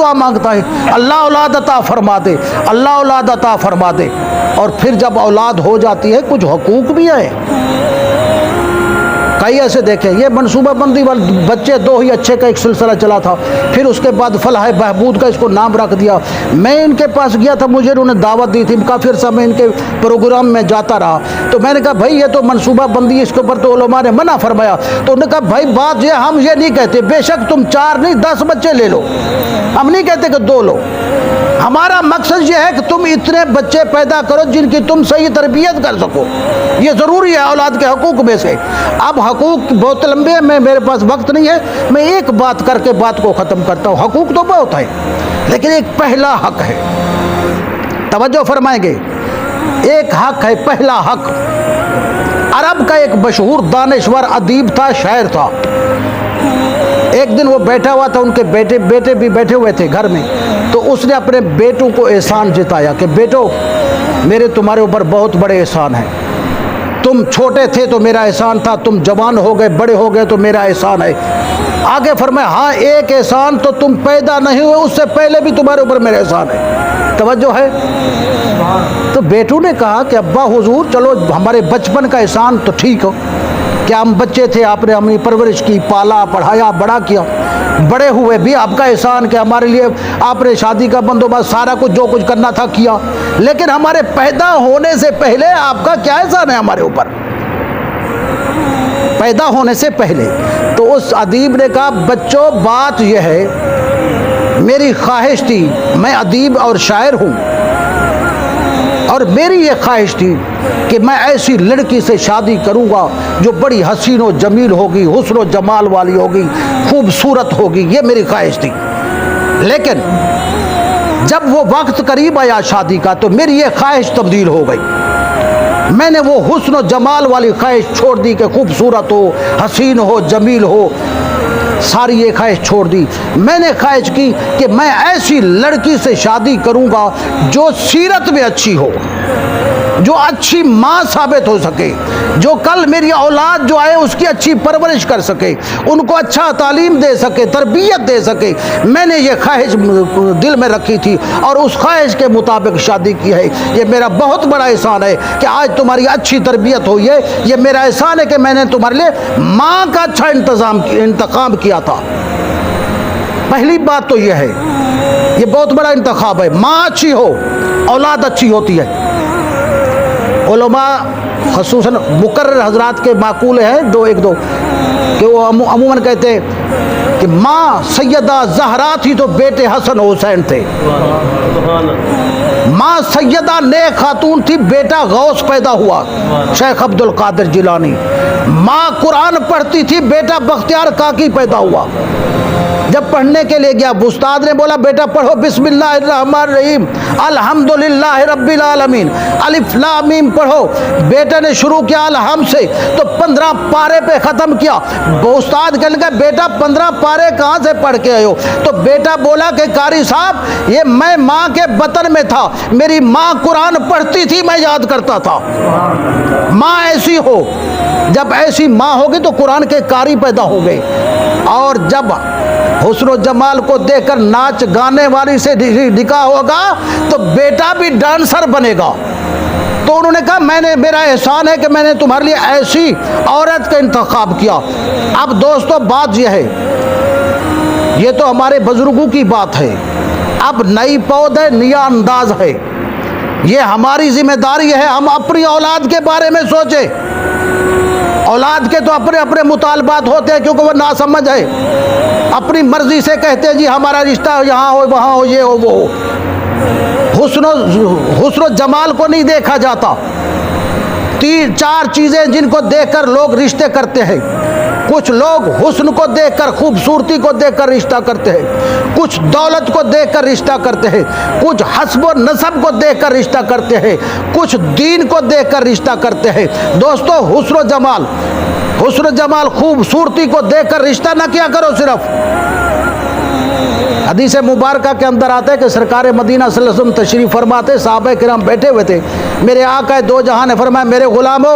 دعا مانگتا ہے اللہ اولاد عطا فرما دے، اللہ اولاد عطا فرما دے، اور پھر جب اولاد ہو جاتی ہے کچھ حقوق بھی ہیں۔ کئی ایسے دیکھیں، یہ منصوبہ بندی والے بچے دو ہی اچھے کا ایک سلسلہ چلا تھا، پھر اس کے بعد فلاح بہبود کا اس کو نام رکھ دیا۔ میں ان کے پاس گیا تھا، مجھے انہوں نے دعوت دی تھی، کافی عرصہ میں ان کے پروگرام میں جاتا رہا، تو میں نے کہا بھائی یہ تو منصوبہ بندی، اس کے اوپر تو علماء نے منع فرمایا۔ تو انہوں نے کہا بھائی بات یہ ہم یہ نہیں کہتے، بے شک تم 4 نہیں 10 بچے لے لو، ہم نہیں کہتے کہ 2 لو، ہمارا مقصد یہ ہے کہ تم اتنے بچے پیدا کرو جن کی تم صحیح تربیت کر سکو، یہ ضروری ہے اولاد کے حقوق میں سے۔ اب حقوق بہت لمبے ہیں، میرے پاس وقت نہیں ہے، میں ایک بات کر کے بات کو ختم کرتا ہوں۔ حقوق تو بہت ہے، لیکن ایک پہلا حق ہے، توجہ فرمائیں گے، ایک حق ہے، پہلا حق۔ عرب کا ایک مشہور دانشور ادیب تھا، شاعر تھا۔ ایک دن وہ بیٹھا ہوا تھا، ان کے بیٹے بھی بیٹھے ہوئے تھے گھر میں، تو اس نے اپنے بیٹوں کو احسان جتایا کہ بیٹو میرے تمہارے اوپر بہت بڑے احسان ہیں، تم چھوٹے تھے تو میرا احسان تھا، تم جوان ہو گئے بڑے ہو گئے تو میرا احسان ہے۔ آگے فرمایا ہاں ایک احسان تو تم پیدا نہیں ہوئے اس سے پہلے بھی تمہارے اوپر میرا احسان ہے، توجہ ہے۔ تو بیٹوں نے کہا کہ ابا حضور چلو ہمارے بچپن کا احسان تو ٹھیک ہو، کیا ہم بچے تھے، آپ نے ہمیں پرورش کی، پالا پڑھایا بڑا کیا، بڑے ہوئے بھی آپ کا احسان کہ ہمارے لیے آپ نے شادی کا بندوبست سارا کچھ جو کچھ کرنا تھا کیا، لیکن ہمارے پیدا ہونے سے پہلے آپ کا کیا احسان ہے ہمارے اوپر، پیدا ہونے سے پہلے۔ تو اس ادیب نے کہا بچوں بات یہ ہے، میری خواہش تھی، میں ادیب اور شاعر ہوں، اور میری یہ خواہش تھی کہ میں ایسی لڑکی سے شادی کروں گا جو بڑی حسین و جمیل ہوگی، حسن و جمال والی ہوگی، خوبصورت ہوگی، یہ میری خواہش تھی۔ لیکن جب وہ وقت قریب آیا شادی کا تو میری یہ خواہش تبدیل ہو گئی، میں نے وہ حسن و جمال والی خواہش چھوڑ دی کہ خوبصورت ہو، حسین ہو، جمیل ہو، ساری یہ خواہش چھوڑ دی۔ میں نے خواہش کی کہ میں ایسی لڑکی سے شادی کروں گا جو سیرت میں اچھی ہو، جو اچھی ماں ثابت ہو سکے، جو کل میری اولاد جو آئے اس کی اچھی پرورش کر سکے، ان کو اچھا تعلیم دے سکے، تربیت دے سکے۔ میں نے یہ خواہش دل میں رکھی تھی اور اس خواہش کے مطابق شادی کی ہے۔ یہ میرا بہت بڑا احسان ہے کہ آج تمہاری اچھی تربیت ہوئی ہے، یہ میرا احسان ہے کہ میں نے تمہارے لیے ماں کا اچھا انتخاب کیا تھا۔ پہلی بات تو یہ ہے، یہ بہت بڑا انتخاب ہے، ماں اچھی ہو اولاد اچھی ہوتی ہے۔ علماء خصوصاً مقرر حضرات کے معقول ہیں دو کہ وہ عموماً کہتے ہیں کہ ماں سیدہ زہرا تھی تو بیٹے حسن حسین تھے، ماں سیدہ نیک خاتون تھی، بیٹا غوث پیدا ہوا شیخ عبد القادر جیلانی، ماں قرآن پڑھتی تھی، بیٹا بختیار کاکی پیدا ہوا۔ جب پڑھنے کے لیے گیا استاد نے بولا بیٹا پڑھو بسم اللہ الرحمن الرحیم الحمدللہ رب العالمین الف لام میم پڑھو، بیٹے نے شروع کیا الحمد سے تو 15 پارے پہ ختم کیا۔ استاد کہنے لگا بیٹا 15 پارے کہاں سے پڑھ کے آئے ہو؟ تو بیٹا بولا کہ قاری صاحب یہ میں ماں کے بطن میں تھا، میری ماں قرآن پڑھتی تھی، میں یاد کرتا تھا۔ ماں ایسی ہو، جب ایسی ماں ہوگی تو قرآن کے قاری پیدا ہو گئے، اور جب حسن و جمال کو دیکھ کر ناچ گانے والی سے نکاح ہوگا تو بیٹا بھی ڈانسر بنے گا۔ تو انہوں نے کہا میرا احسان ہے کہ میں نے تمہارے لیے ایسی عورت کا انتخاب کیا۔ اب دوستو بات یہ ہے، یہ تو ہمارے بزرگوں کی بات ہے، اب نئی پود ہے، نیا انداز ہے، یہ ہماری ذمہ داری ہے، ہم اپنی اولاد کے بارے میں سوچیں۔ اولاد کے تو اپنے اپنے مطالبات ہوتے ہیں کیونکہ وہ ناسمجھ ہے، اپنی مرضی سے کہتے ہیں جی ہمارا رشتہ یہاں ہو وہاں ہو یہ ہو وہ ہو۔ حسن و جمال کو نہیں دیکھا جاتا۔ 3-4 چیزیں جن کو دیکھ کر لوگ رشتے کرتے ہیں، کچھ لوگ حسن کو دیکھ کر، خوبصورتی کو دیکھ کر رشتہ کرتے ہیں، کچھ دولت کو دیکھ کر رشتہ کرتے ہیں، کچھ حسب و نسب کو دیکھ کر رشتہ کرتے ہیں، کچھ دین کو دیکھ کر رشتہ کرتے ہیں۔ دوستو حسن و جمال خوبصورتی کو دیکھ کر رشتہ نہ کیا کرو۔ صرف حدیث مبارکہ کے اندر آتا ہے کہ سرکار مدینہ صلی اللہ علیہ وسلم تشریف فرماتے، صحابہ کرام بیٹھے ہوئے تھے، میرے آقا دو جہاں نے فرمایا میرے غلامو